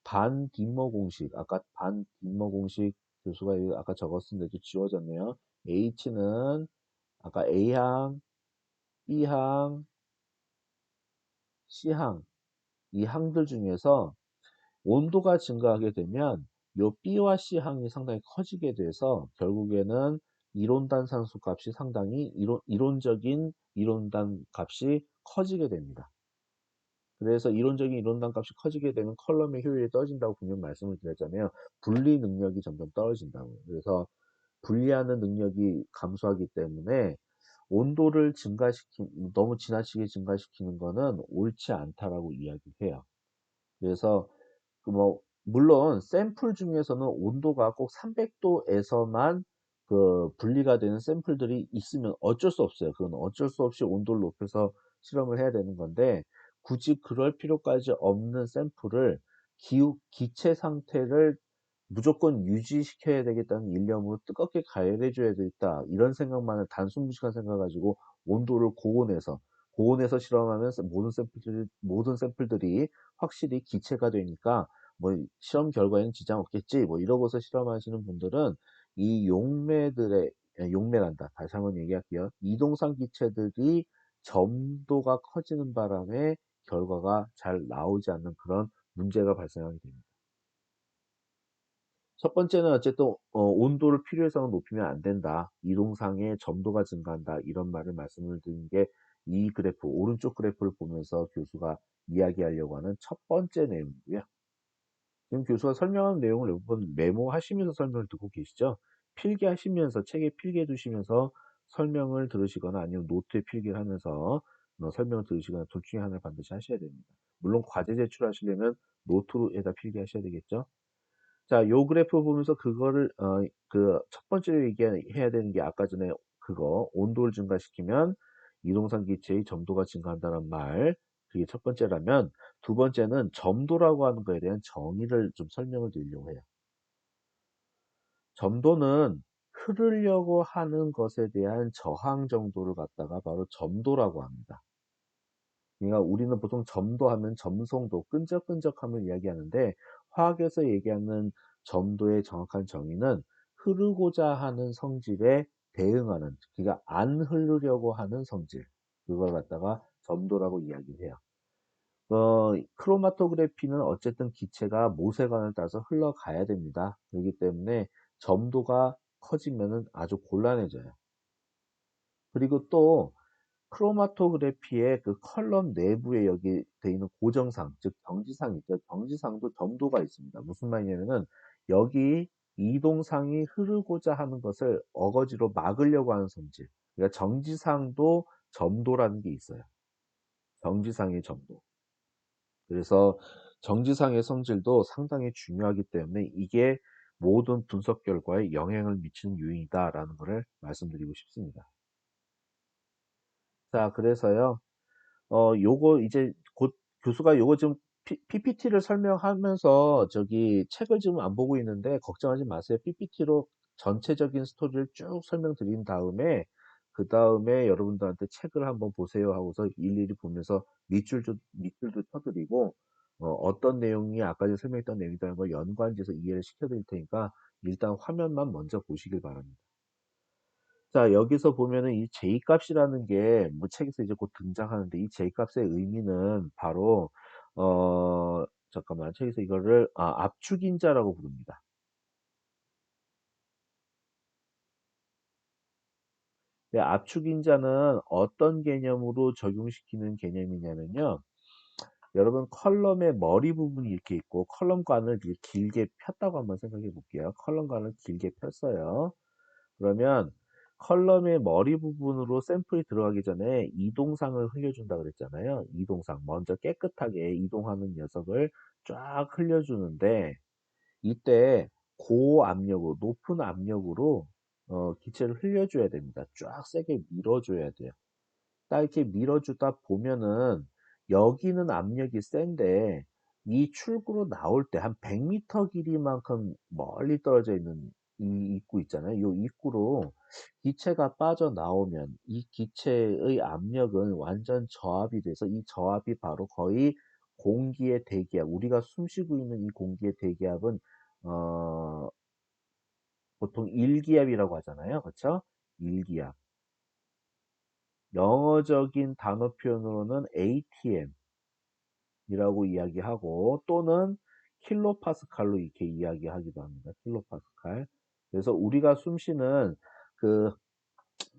반디모 공식 아까 반디모 공식 교수가 아까 적었는데도 지워졌네요. H는 아까 A항, B항, C항 이 항들 중에서 온도가 증가하게 되면 요 B와 C 항이 상당히 커지게 돼서 결국에는 이론단 산소 값이 상당히 이론적인 이론단 값이 커지게 됩니다. 그래서 이론적인 이론단 값이 커지게 되면 컬럼의 효율이 떨어진다고 분명 말씀을 드렸잖아요. 분리 능력이 점점 떨어진다고. 그래서 분리하는 능력이 감소하기 때문에 온도를 너무 지나치게 증가시키는 거는 옳지 않다라고 이야기해요. 그래서 물론 샘플 중에서는 온도가 꼭 300도에서만 그 분리가 되는 샘플들이 있으면 어쩔 수 없어요. 그건 어쩔 수 없이 온도를 높여서 실험을 해야 되는 건데 굳이 그럴 필요까지 없는 샘플을 기체 상태를 무조건 유지시켜야 되겠다는 일념으로 뜨겁게 가열해줘야 되겠다. 이런 생각만을 단순 무식한 생각 가지고 온도를 고온에서 실험하면 모든 샘플들이 확실히 기체가 되니까 뭐 실험 결과에는 지장 없겠지 뭐 이러고서 실험하시는 분들은 이 용매란다. 다시 한번 얘기할게요. 이동상 기체들이 점도가 커지는 바람에 결과가 잘 나오지 않는 그런 문제가 발생하게 됩니다. 첫 번째는 어쨌든 온도를 필요 이상은 높이면 안 된다. 이동상의 점도가 증가한다. 이런 말을 말씀을 드린 게 이 그래프, 오른쪽 그래프를 보면서 교수가 이야기하려고 하는 첫 번째 내용이고요. 지금 교수가 설명하는 내용을 여러분 메모하시면서 설명을 듣고 계시죠? 필기하시면서 책에 필기해 두시면서 설명을 들으시거나 아니면 노트에 필기를 하면서 설명을 들으시거나 둘 중에 하나를 반드시 하셔야 됩니다. 물론 과제 제출하시려면 노트에다 필기하셔야 되겠죠? 자, 요 그래프 보면서 그거를 그 첫 번째로 얘기해야 되는 게 아까 전에 그거 온도를 증가시키면 이동상 기체의 점도가 증가한다는 말. 그게 첫 번째라면 두 번째는 점도라고 하는 거에 대한 정의를 좀 설명을 드리려고 해요. 점도는 흐르려고 하는 것에 대한 저항 정도를 갖다가 바로 점도라고 합니다. 그러니까 우리는 보통 점도하면 점성도, 끈적끈적함을 이야기하는데 화학에서 얘기하는 점도의 정확한 정의는 흐르고자 하는 성질에 대응하는, 그러니까 안 흐르려고 하는 성질, 그걸 갖다가 점도라고 이야기를 해요. 크로마토그래피는 어쨌든 기체가 모세관을 따라서 흘러가야 됩니다. 그렇기 때문에 점도가 커지면은 아주 곤란해져요. 그리고 또 크로마토그래피의 그 컬럼 내부에 여기 돼 있는 고정상, 즉 정지상 있죠. 정지상도 점도가 있습니다. 무슨 말이냐면은 여기 이동상이 흐르고자 하는 것을 어거지로 막으려고 하는 성질. 그러니까 정지상도 점도라는 게 있어요. 정지상의 점도. 그래서 정지상의 성질도 상당히 중요하기 때문에 이게 모든 분석 결과에 영향을 미치는 요인이다라는 것을 말씀드리고 싶습니다. 자, 그래서요. 요거 이제 곧 교수가 요거 좀 PPT를 설명하면서 저기 책을 지금 안 보고 있는데 걱정하지 마세요. PPT로 전체적인 스토리를 쭉 설명드린 다음에 그 다음에 여러분들한테 책을 한번 보세요 하고서 일일이 보면서 밑줄도 쳐드리고 어떤 내용이 아까 전에 설명했던 내용이라는 걸 연관지어서 이해를 시켜드릴 테니까 일단 화면만 먼저 보시길 바랍니다. 자, 여기서 보면은 이 J값이라는 게 뭐 책에서 이제 곧 등장하는데 이 J값의 의미는 바로 잠깐만 책에서 이거를 압축인자라고 부릅니다. 네, 압축인자는 어떤 개념으로 적용시키는 개념이냐면요. 여러분 컬럼의 머리 부분이 이렇게 있고 컬럼관을 이렇게 길게 폈다고 한번 생각해 볼게요. 컬럼관을 길게 폈어요. 그러면 컬럼의 머리 부분으로 샘플이 들어가기 전에 이동상을 흘려준다 그랬잖아요. 이동상. 먼저 깨끗하게 이동하는 녀석을 쫙 흘려주는데 이때 고압력으로, 높은 압력으로 기체를 흘려줘야 됩니다. 쫙 세게 밀어줘야 돼요. 딱 이렇게 밀어주다 보면은 여기는 압력이 센데 이 출구로 나올 때 한 100m 길이만큼 멀리 떨어져 있는 이 입구 있잖아요. 이 입구로 기체가 빠져나오면 이 기체의 압력은 완전 저압이 돼서 이 저압이 바로 거의 공기의 대기압, 우리가 숨쉬고 있는 이 공기의 대기압은 어, 보통 일기압이라고 하잖아요. 그렇죠? 일기압. 영어적인 단어 표현으로는 ATM이라고 이야기하고 또는 킬로파스칼로 이렇게 이야기하기도 합니다. 킬로파스칼. 그래서 우리가 숨쉬는 그,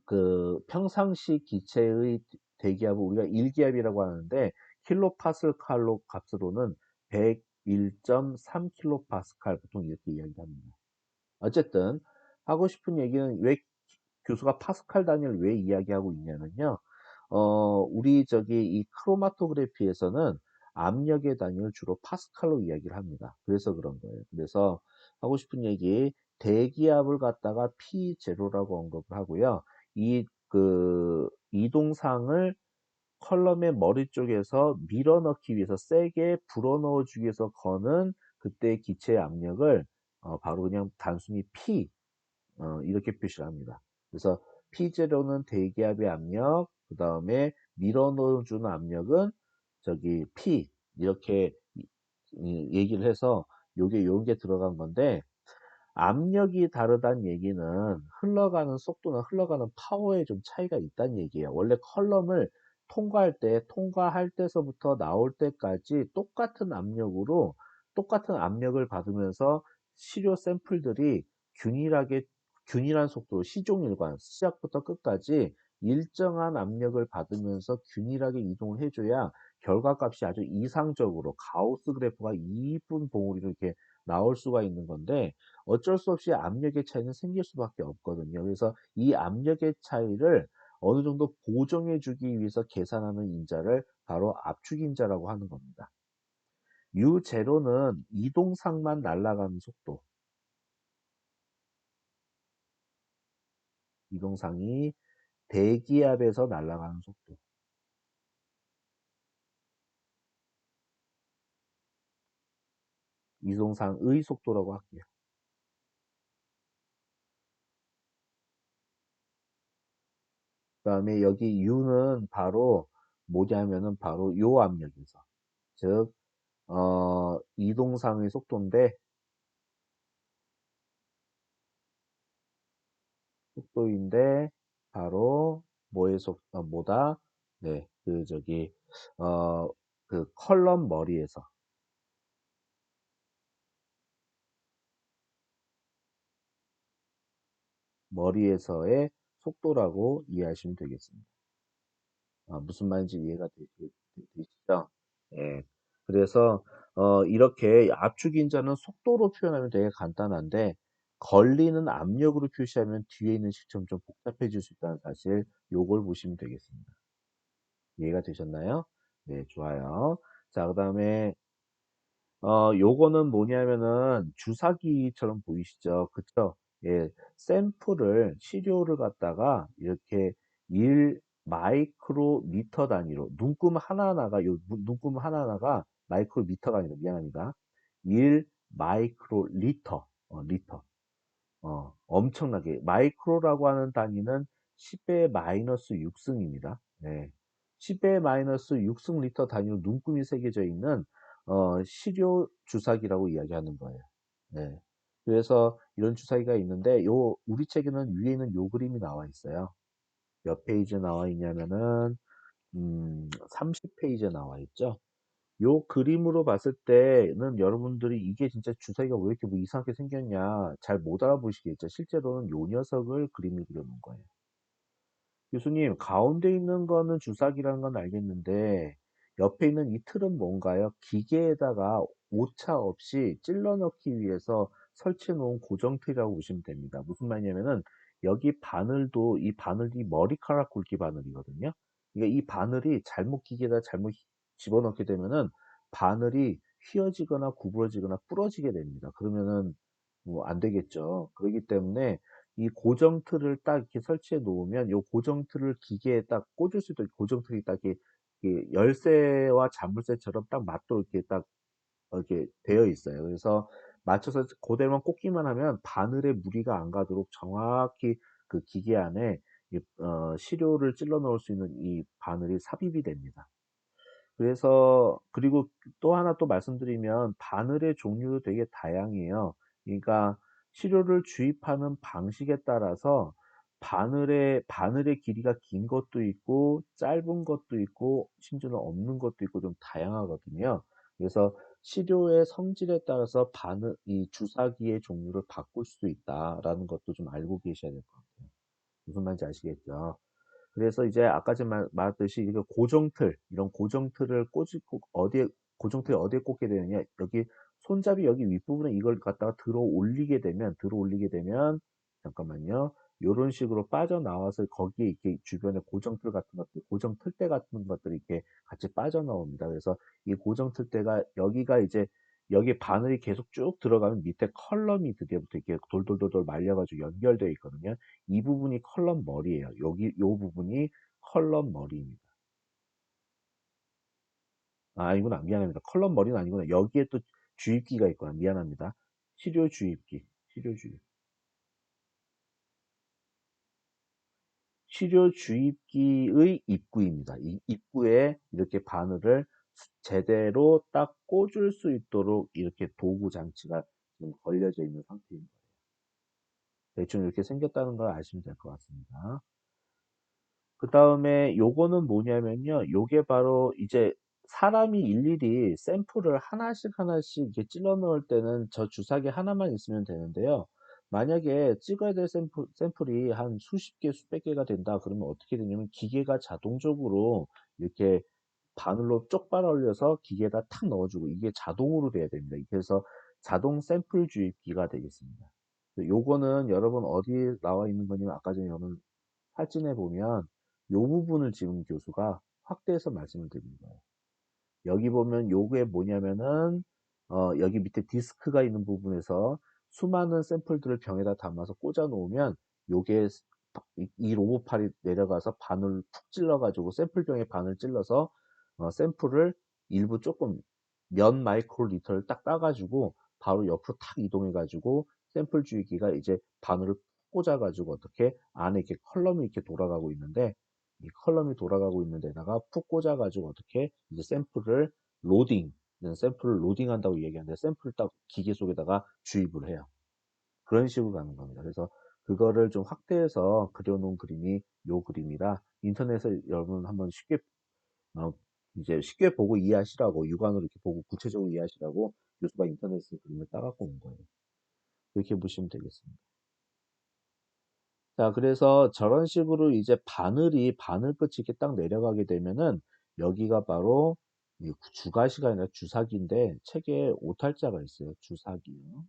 그 평상시 기체의 대기압을 우리가 일기압이라고 하는데 킬로파스칼로 값으로는 101.3 킬로파스칼 보통 이렇게 이야기합니다. 어쨌든 하고 싶은 얘기는 왜 교수가 파스칼 단위를 왜 이야기하고 있냐면요. 우리 저기 이 크로마토그래피에서는 압력의 단위를 주로 파스칼로 이야기를 합니다. 그래서 그런 거예요. 그래서 하고 싶은 얘기, 대기압을 갖다가 P0라고 언급을 하고요. 이 그 이동상을 컬럼의 머리 쪽에서 밀어넣기 위해서 세게 불어넣어 주기 위해서 거는 그때 기체의 압력을 바로 그냥 단순히 P 이렇게 표시를 합니다. 그래서 P0는 대기압의 압력, 그 다음에 밀어넣어주는 압력은 저기 P 이렇게 얘기를 해서 요게 들어간 건데 압력이 다르다는 얘기는 흘러가는 속도나 흘러가는 파워에 좀 차이가 있다는 얘기예요. 원래 컬럼을 통과할 때서부터 나올 때까지 똑같은 압력을 받으면서 시료 샘플들이 균일하게, 균일한 속도로 시종일관, 시작부터 끝까지 일정한 압력을 받으면서 균일하게 이동을 해줘야 결과값이 아주 이상적으로 가우스 그래프가 이쁜 봉우리로 이렇게 나올 수가 있는 건데 어쩔 수 없이 압력의 차이는 생길 수밖에 없거든요. 그래서 이 압력의 차이를 어느 정도 보정해 주기 위해서 계산하는 인자를 바로 압축인자라고 하는 겁니다. U0는 이동상만 날아가는 속도, 이동상이 대기압에서 날아가는 속도, 이동상의 속도라고 할게요. 그 다음에 여기 U는 바로 뭐냐면은 바로 요 압력에서, 즉 이동상의 속도인데 바로 뭐다? 네, 그 저기 어, 그 컬럼 머리에서의 속도라고 이해하시면 되겠습니다. 무슨 말인지 이해가 되시죠? 예. 그래서 이렇게 압축인자는 속도로 표현하면 되게 간단한데 걸리는 압력으로 표시하면 뒤에 있는 시점 좀 복잡해질 수 있다는 사실 요걸 보시면 되겠습니다. 이해가 되셨나요? 네, 좋아요. 자, 그다음에 요거는 뭐냐면은 주사기처럼 보이시죠? 그쵸? 예, 시료를 갖다가 이렇게 1 마이크로미터 단위로 눈금 하나하나가 마이크로미터가 아니라 미안합니다. 1 마이크로리터, 리터. 엄청나게 마이크로라고 하는 단위는 10의 마이너스 6승입니다. 네. 10의 마이너스 6승 리터 단위로 눈금이 새겨져 있는 시료 주사기라고 이야기하는 거예요. 네. 그래서 이런 주사기가 있는데 요 우리 책에는 위에는 요 그림이 나와 있어요. 몇 페이지에 나와 있냐면은 30페이지에 나와 있죠. 요 그림으로 봤을 때는 여러분들이 이게 진짜 주사위가 왜 이렇게 뭐 이상하게 생겼냐 잘 못 알아보시겠죠. 실제로는 요 녀석을 그림을 그려놓은 거예요. 교수님, 가운데 있는 거는 주사기라는 건 알겠는데 옆에 있는 이 틀은 뭔가요? 기계에다가 오차 없이 찔러 넣기 위해서 설치해 놓은 고정틀이라고 보시면 됩니다. 무슨 말이냐면은 여기 바늘도 이 바늘이 머리카락 굵기 바늘이거든요. 그러니까 이 바늘이 잘못 기계에다 잘못 집어넣게 되면은 바늘이 휘어지거나 구부러지거나 부러지게 됩니다. 그러면은 뭐 안 되겠죠. 그렇기 때문에 이 고정 틀을 딱 이렇게 설치해 놓으면 요 고정 틀을 기계에 딱 꽂을 수 있도록 고정 틀이 딱 이렇게 열쇠와 자물쇠처럼 딱 맞도록 이렇게 딱 이렇게 되어 있어요. 그래서 맞춰서 그대로만 꽂기만 하면 바늘에 무리가 안 가도록 정확히 그 기계 안에 시료를 찔러 넣을 수 있는 이 바늘이 삽입이 됩니다. 그래서 그리고 또 하나 또 말씀드리면 바늘의 종류도 되게 다양해요. 그러니까 시료를 주입하는 방식에 따라서 바늘의 길이가 긴 것도 있고 짧은 것도 있고 심지어는 없는 것도 있고 좀 다양하거든요. 그래서 시료의 성질에 따라서 이 주사기의 종류를 바꿀 수도 있다라는 것도 좀 알고 계셔야 될 것 같아요. 무슨 말인지 아시겠죠? 그래서 이제 아까 전 말했듯이 이거 고정틀, 이런 고정틀을 꽂고 고정틀이 어디에 꽂게 되느냐? 여기 손잡이 여기 윗부분에 이걸 갖다가 들어 올리게 되면, 잠깐만요. 요런 식으로 빠져나와서 거기에 이렇게 주변에 고정틀 같은 것들, 고정틀대 같은 것들이 이렇게 같이 빠져나옵니다. 그래서 이 고정틀대가 여기가 이제 여기 바늘이 계속 쭉 들어가면 밑에 컬럼이 그때부터 이렇게 돌돌돌돌 말려가지고 연결되어 있거든요. 이 부분이 컬럼 머리예요. 여기 요 부분이 컬럼 머리입니다. 아, 이건 미안합니다. 컬럼 머리는 아니구나. 여기에 또 주입기가 있구나. 미안합니다. 치료 주입기. 치료 주입. 치료 주입기의 입구입니다. 이 입구에 이렇게 바늘을 제대로 딱 꽂을 수 있도록 이렇게 도구 장치가 지금 걸려져 있는 상태입니다. 대충 이렇게 생겼다는 걸 아시면 될 것 같습니다. 그 다음에 요거는 뭐냐면요. 요게 바로 이제 사람이 일일이 샘플을 하나씩 하나씩 이렇게 찔러 넣을 때는 저 주사기 하나만 있으면 되는데요. 만약에 찍어야 될 샘플이 한 수십 개, 수백 개가 된다. 그러면 어떻게 되냐면 기계가 자동적으로 이렇게 바늘로 쪽 빨아 올려서 기계에다 탁 넣어주고 이게 자동으로 돼야 됩니다. 그래서 자동 샘플 주입기가 되겠습니다. 요거는 여러분 어디에 나와 있는 거냐면 아까 전에 여러분 사진에 보면 요 부분을 지금 교수가 확대해서 말씀을 드린 거예요. 여기 보면 요게 뭐냐면은 여기 밑에 디스크가 있는 부분에서 수많은 샘플들을 병에다 담아서 꽂아 놓으면 요게 이 로봇팔이 내려가서 바늘을 푹 찔러 가지고 샘플병에 바늘 찔러서 샘플을 일부 조금 몇 마이크로리터를 딱 따가지고 바로 옆으로 탁 이동해 가지고 샘플 주입기가 이제 바늘을 푹 꽂아 가지고 어떻게 안에 이렇게 컬럼이 이렇게 돌아가고 있는데 이 컬럼이 돌아가고 있는 데다가 푹 꽂아 가지고 어떻게 이제 샘플을 로딩한다고 얘기하는데 샘플을 딱 기계 속에다가 주입을 해요. 그런 식으로 가는 겁니다. 그래서 그거를 좀 확대해서 그려놓은 그림이 요 그림이라 인터넷에 여러분 한번 어, 이제 쉽게 보고 이해하시라고 육안으로 이렇게 보고 구체적으로 이해하시라고 교수가 인터넷에 그림을 따갖고 온 거예요. 이렇게 보시면 되겠습니다. 자, 그래서 저런 식으로 이제 바늘 끝이 이렇게 딱 내려가게 되면은 여기가 바로 이 주가시가 아니라 주사기인데 책에 오탈자가 있어요. 주사기요.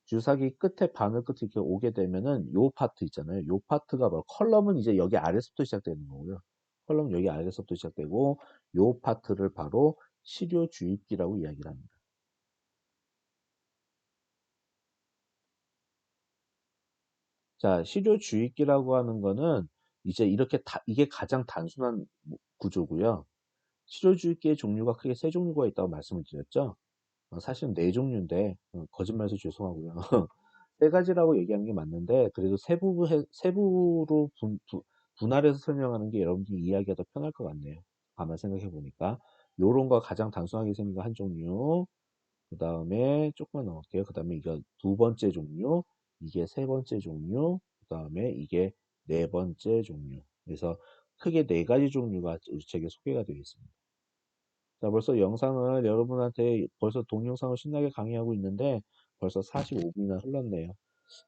주사기 끝에 바늘 끝에 이렇게 오게 되면은 요 파트 있잖아요. 요 파트가 바로 컬럼은 이제 여기 아래서부터 시작되는 거고요. 컬럼 여기 아래서부터 시작되고 요 파트를 바로 시료 주입기라고 이야기를 합니다. 자, 시료 주입기라고 하는 거는 이제 이렇게 이게 가장 단순한 구조고요. 치료주기의 종류가 크게 세 종류가 있다고 말씀을 드렸죠. 사실은 네 종류인데 거짓말해서 죄송하고요. 세 가지라고 얘기하는 게 맞는데 그래도 세부로 분할해서 설명하는 게 여러분들이 이해하기가 더 편할 것 같네요. 가만 생각해 보니까 요런 거 가장 단순하게 생긴 거 한 종류, 그다음에 조금만 넣을게요. 그다음에 이거 두 번째 종류, 이게 세 번째 종류, 그다음에 이게 네 번째 종류. 그래서 크게 네 가지 종류가 우리 책에 소개가 되어 있습니다. 자, 벌써 영상을 여러분한테 벌써 동영상을 신나게 강의하고 있는데 벌써 45분이나 흘렀네요.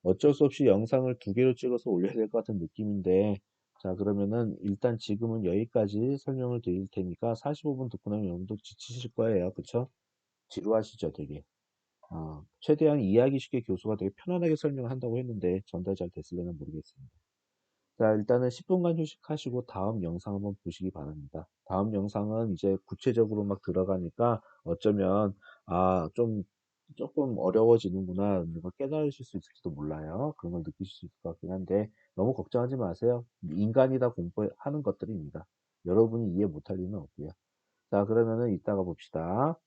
어쩔 수 없이 영상을 두 개로 찍어서 올려야 될 것 같은 느낌인데, 자, 그러면은 일단 지금은 여기까지 설명을 드릴 테니까 45분 듣고 나면 여러분도 지치실 거예요. 그쵸? 지루하시죠, 되게. 최대한 이해하기 쉽게 교수가 되게 편안하게 설명을 한다고 했는데 전달 잘 됐을려나 모르겠습니다. 자, 일단은 10분간 휴식하시고 다음 영상 한번 보시기 바랍니다. 다음 영상은 이제 구체적으로 막 들어가니까 어쩌면, 좀, 조금 어려워지는구나, 이런 걸 깨달으실 수 있을지도 몰라요. 그런 걸 느끼실 수 있을 것 같긴 한데, 너무 걱정하지 마세요. 인간이 다 공부하는 것들입니다. 여러분이 이해 못할 리는 없고요. 자, 그러면은 이따가 봅시다.